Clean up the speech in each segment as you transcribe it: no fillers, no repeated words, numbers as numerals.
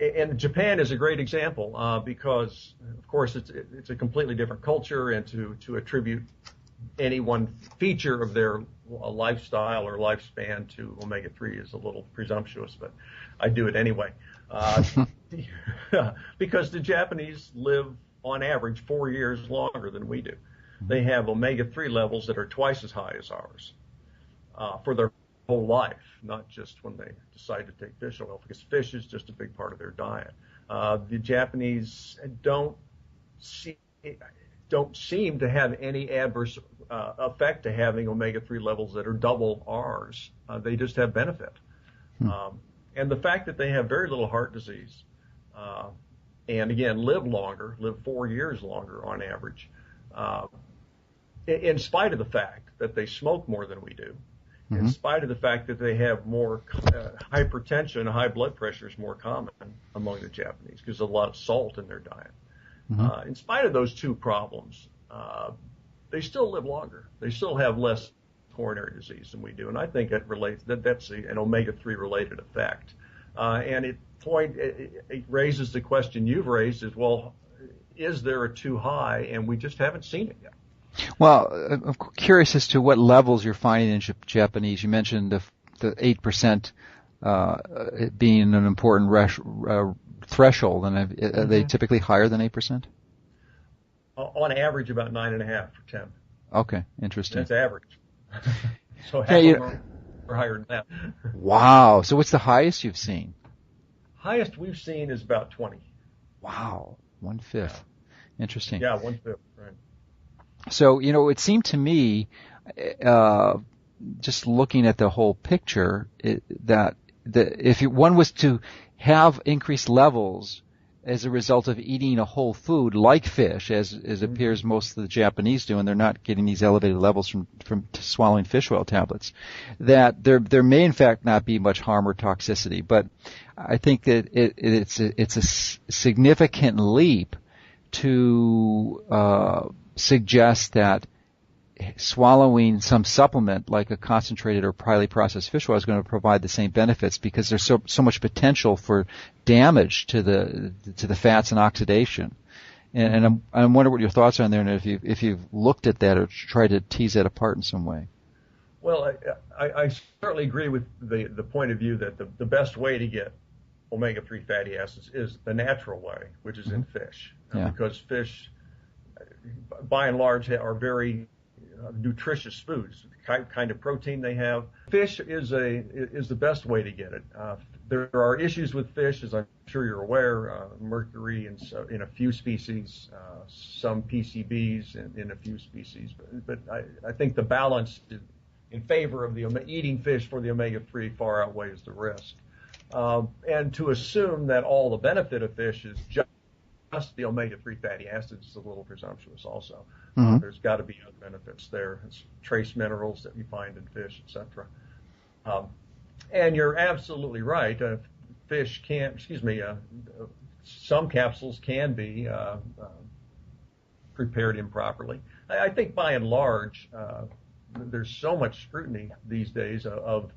and Japan is a great example because, of course, it's a completely different culture, and to attribute any one feature of their lifestyle or lifespan to omega-3 is a little presumptuous, but I do it anyway. Because the Japanese live, on average, 4 years longer than we do. They have omega-3 levels that are twice as high as ours for their whole life, not just when they decide to take fish oil, because fish is just a big part of their diet. The Japanese don't seem to have any adverse effect to having omega-3 levels that are double ours. They just have benefit. And the fact that they have very little heart disease, and again, live 4 years longer on average, in spite of the fact that they smoke more than we do, in spite of the fact that they have more hypertension, high blood pressure is more common among the Japanese because there's a lot of salt in their diet. In spite of those two problems, they still live longer. They still have less coronary disease than we do, and I think that's an omega-3 related effect. And it raises the question you've raised is, well, is there a too high, and we just haven't seen it yet. Well, I'm curious as to what levels you're finding in Japanese. You mentioned the 8% being an important threshold, and are they typically higher than 8%? On average, about 9.5 or 10. Okay, interesting. That's average. So half of them are higher than that. Wow. So what's the highest you've seen? Highest we've seen is about 20. Wow, 1/5. Interesting. Yeah, 1/5. Right. So, it seemed to me, just looking at the whole picture, that if one was to have increased levels as a result of eating a whole food like fish, as appears most of the Japanese do, and they're not getting these elevated levels from swallowing fish oil tablets, that there may in fact not be much harm or toxicity. But I think that it's a significant leap to suggest that swallowing some supplement like a concentrated or highly processed fish oil is going to provide the same benefits, because there's so much potential for damage to the fats and oxidation. And I wonder what your thoughts are on there, and if you've looked at that or tried to tease that apart in some way. Well, I certainly agree with the point of view that the best way to get omega-3 fatty acids is the natural way, which is in fish, because fish, by and large, are very nutritious foods. The kind of protein they have. Fish is the best way to get it. There are issues with fish, as I'm sure you're aware, mercury in a few species, some PCBs in a few species. But I think the balance in favor of eating fish for the omega-3 far outweighs the risk. And to assume that all the benefit of fish is just the omega-3 fatty acids is a little presumptuous also. There's got to be other benefits there. It's trace minerals that you find in fish, etc. And you're absolutely right. Some capsules can be prepared improperly. I think by and large, there's so much scrutiny these days or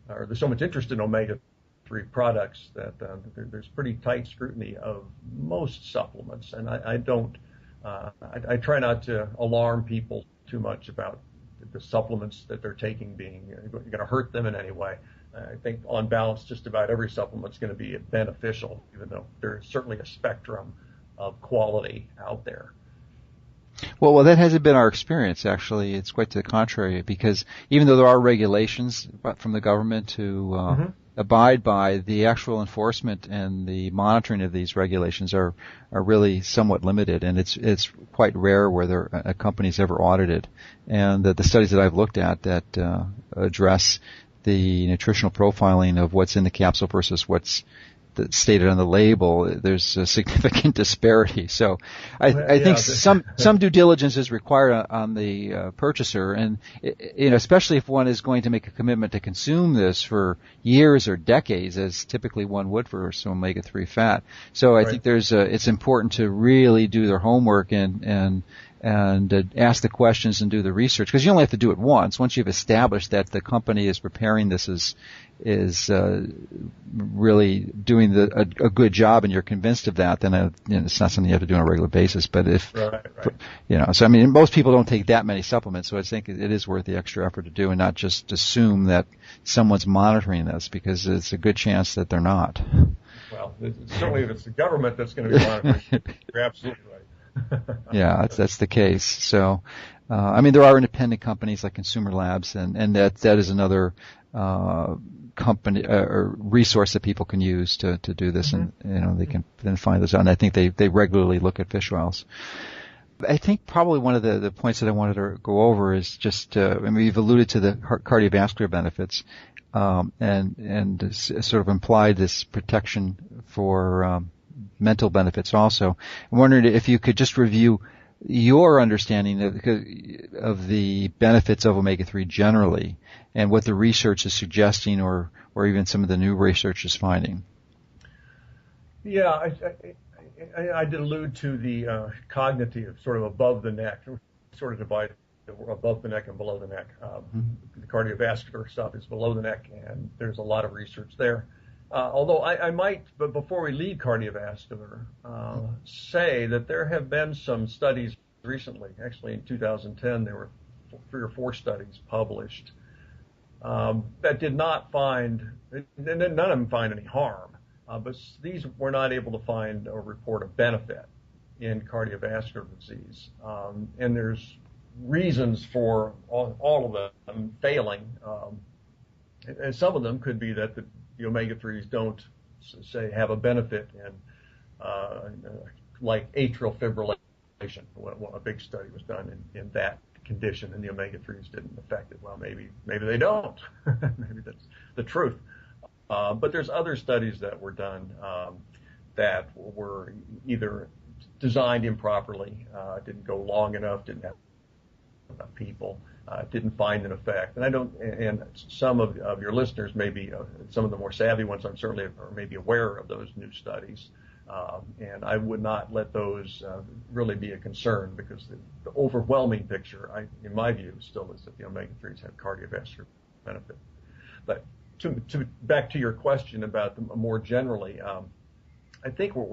there's so much interest in omega-3 products that there's pretty tight scrutiny of most supplements, and I try not to alarm people too much about the supplements that they're taking being going to hurt them in any way. I think on balance, just about every supplement is going to be beneficial, even though there's certainly a spectrum of quality out there. Well, that hasn't been our experience, actually. It's quite to the contrary, because even though there are regulations from the government to abide by, the actual enforcement and the monitoring of these regulations are really somewhat limited, and it's quite rare where a company's ever audited. And the studies that I've looked at that address the nutritional profiling of what's in the capsule versus what's stated on the label, there's a significant disparity. So I think some due diligence is required on the purchaser, and especially if one is going to make a commitment to consume this for years or decades, as typically one would for some omega-3 fat. So I think it's important to really do their homework and ask the questions and do the research, because you only have to do it once. Once you've established that the company is preparing this is really doing a good job, and you're convinced of that, then it's not something you have to do on a regular basis. But if so I mean, most people don't take that many supplements, so I think it is worth the extra effort to do, and not just assume that someone's monitoring this, because it's a good chance that they're not. Well, certainly if it's the government that's going to be monitoring, you're absolutely right. Yeah, that's the case. So, I mean, there are independent companies like Consumer Labs, and that is another company or resource that people can use to do this, and they can then find those out. And I think they regularly look at fish oils. I think probably one of the points that I wanted to go over is just, I mean, we've alluded to the cardiovascular benefits, and sort of implied this protection for mental benefits also. I'm wondering if you could just review your understanding of the benefits of omega-3 generally, and what the research is suggesting, or even some of the new research is finding. Yeah, I did allude to the cognitive, sort of above the neck, sort of divide above the neck and below the neck. The cardiovascular stuff is below the neck, and there's a lot of research there. Although I might, but before we leave cardiovascular, say that there have been some studies recently. Actually, in 2010, there were 3 or 4 studies published that did not find, and none of them find any harm, but these were not able to find or report a benefit in cardiovascular disease. And there's reasons for all of them failing, and some of them could be that the omega-3s don't, say, have a benefit in like atrial fibrillation. A big study was done in that condition, and the omega-3s didn't affect it. Well, maybe they don't. Maybe that's the truth. But there's other studies that were done that were either designed improperly, didn't go long enough, didn't have enough people, didn't find an effect. And some of your listeners, maybe some of the more savvy ones, I'm certainly are maybe aware of those new studies. And I would not let those really be a concern, because the overwhelming picture, in my view, still is that the omega-3s have cardiovascular benefit. But back to your question about them more generally, I think what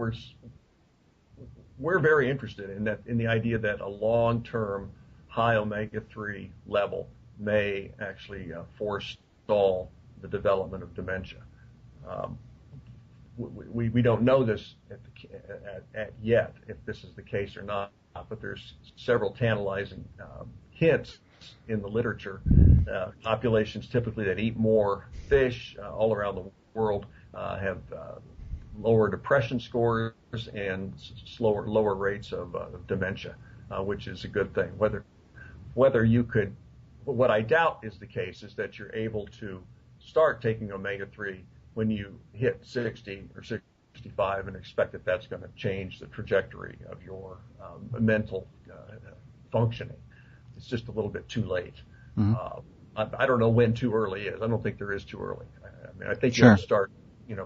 we're very interested in the idea that a long-term high omega-3 level may actually forestall the development of dementia. We don't know this yet, if this is the case or not, but there's several tantalizing hints in the literature. Populations typically that eat more fish all around the world have lower depression scores and lower rates of dementia, which is a good thing. Whether you could, what I doubt is the case, is that you're able to start taking omega-3 when you hit 60 or 65 and expect that that's going to change the trajectory of your mental functioning. It's just a little bit too late. I don't know when too early is. I don't think there is too early. I mean, I think you have to start,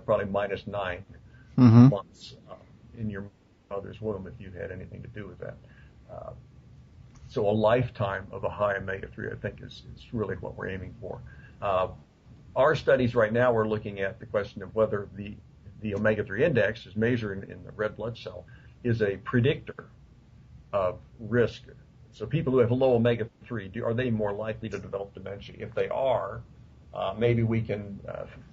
probably -9 months in your mother's womb if you had anything to do with that. So a lifetime of a high omega-3, I think, is really what we're aiming for. Our studies right now are looking at the question of whether the omega-3 index, is measured in the red blood cell, is a predictor of risk. So people who have low omega-3, are they more likely to develop dementia? If they are, maybe we can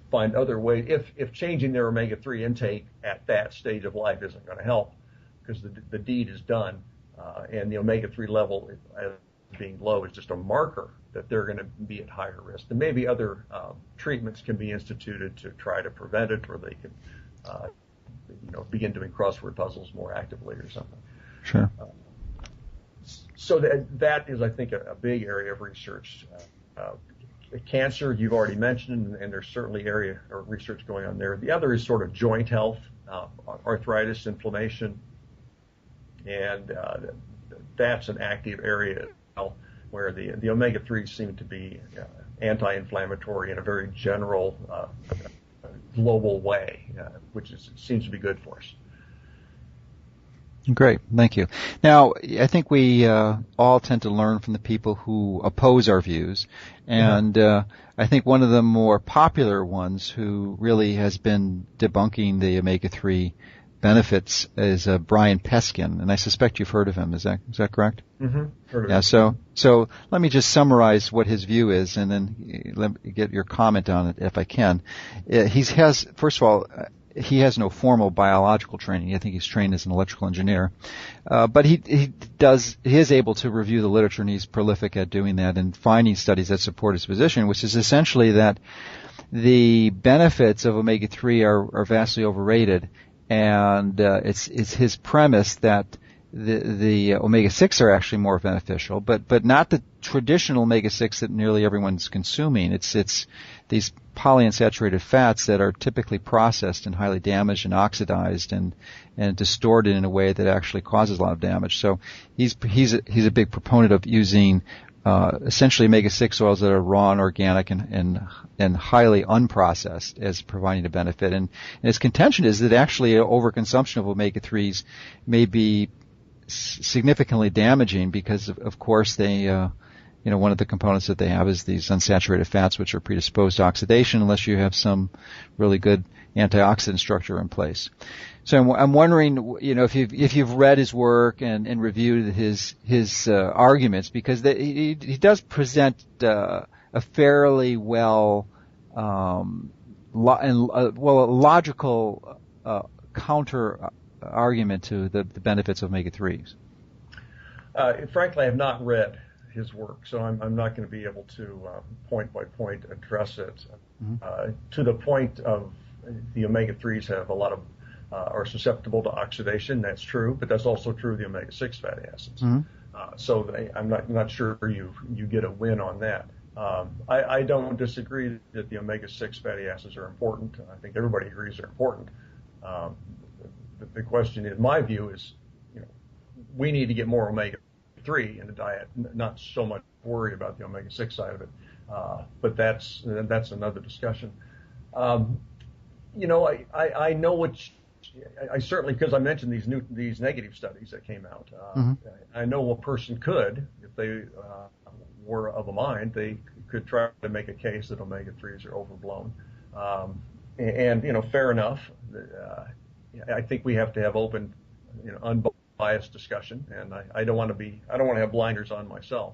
find other ways. If changing their omega-3 intake at that stage of life isn't going to help, because the deed is done, and the omega-3 level as being low is just a marker that they're going to be at higher risk. And maybe other treatments can be instituted to try to prevent it, or they can begin doing crossword puzzles more actively or something. Sure. So that is, I think, a big area of research. Cancer, you've already mentioned, and there's certainly area or research going on there. The other is sort of joint health, arthritis, inflammation, and that's an active area where the omega-3s seem to be anti-inflammatory in a very general, global way, which seems to be good for us. Great. Thank you. Now, I think we all tend to learn from the people who oppose our views. And I think one of the more popular ones who really has been debunking the omega-3 benefits is Brian Peskin. And I suspect you've heard of him. Is that correct? Mm-hmm. Heard of yeah, him. So let me just summarize what his view is and then let me get your comment on it if I can. First of all, he has no formal biological training. I think he's trained as an electrical engineer. But he is able to review the literature, and he's prolific at doing that and finding studies that support his position, which is essentially that the benefits of omega-3 are vastly overrated. And it's his premise that the omega-6 are actually more beneficial, but not the traditional omega-6 that nearly everyone's consuming. It's these polyunsaturated fats that are typically processed and highly damaged and oxidized and distorted in a way that actually causes a lot of damage. So he's a big proponent of using essentially omega-6 oils that are raw and organic and highly unprocessed as providing a benefit. And his contention is that actually overconsumption of omega-3s may be significantly damaging because, of course, they one of the components that they have is these unsaturated fats, which are predisposed to oxidation unless you have some really good antioxidant structure in place. So I'm wondering, if you've read his work and reviewed his arguments, because he does present a fairly logical counter argument to the benefits of omega-3s. Frankly, I have not read his work, so I'm not going to be able to point by point address it. Mm-hmm. To the point of the omega-3s have a lot of are susceptible to oxidation. That's true, but that's also true of the omega-6 fatty acids. Mm-hmm. So I'm not sure you get a win on that. I don't disagree that the omega-6 fatty acids are important. I think everybody agrees they're important. The question, in my view, is we need to get more omega-3 in the diet, not so much worried about the omega-6 side of it. But that's another discussion. I know I certainly, because I mentioned these negative studies that came out. Mm-hmm. I know a person could, if they were of a mind, they could try to make a case that omega-3s are overblown. Fair enough. I think we have to have open, unbiased discussion, and I don't want to have blinders on myself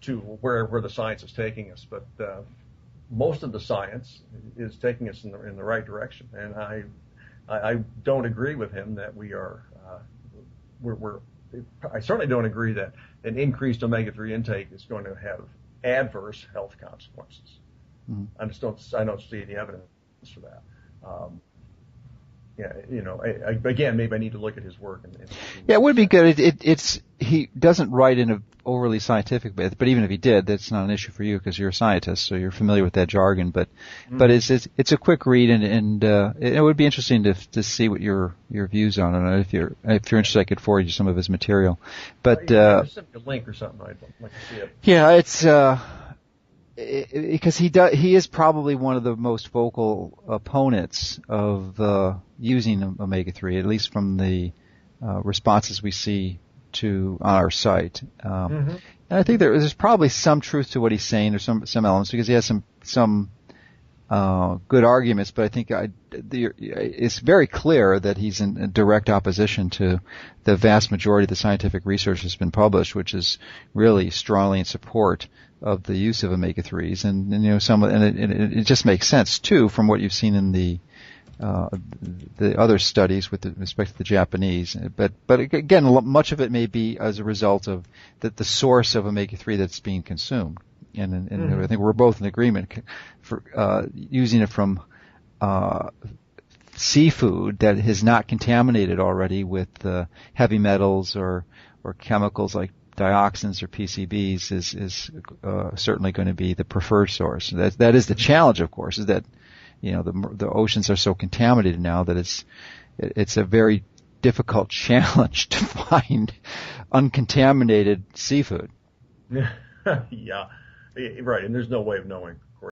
to where the science is taking us. But most of the science is taking us in the right direction, and I don't agree with him that I certainly don't agree that an increased omega-3 intake is going to have adverse health consequences. Mm-hmm. I don't see any evidence for that. Again, maybe I need to look at his work. It would be good. He doesn't write in an overly scientific way, but even if he did, that's not an issue for you because you're a scientist, so you're familiar with that jargon. But it's a quick read, and it would be interesting to see what your views on it. If you're interested, I could forward you some of his material. But send me a link or something. I'd like to see it. Yeah, it's. Because he is probably one of the most vocal opponents of using omega-3, at least from the responses we see on our site. Mm-hmm. And I think there's probably some truth to what he's saying, or some elements, because he has some good arguments. But I think it's very clear that he's in direct opposition to the vast majority of the scientific research that's been published, which is really strongly in support of the use of omega-3s, and it just makes sense too from what you've seen in the other studies with respect to the Japanese. But again, much of it may be as a result of the source of omega-3 that's being consumed, and mm-hmm. I think we're both in agreement for using it from seafood that is not contaminated already with heavy metals or chemicals like dioxins or PCBs is certainly going to be the preferred source. That is the challenge, of course, is that the oceans are so contaminated now that it's a very difficult challenge to find uncontaminated seafood. Yeah, right, and there's no way of knowing.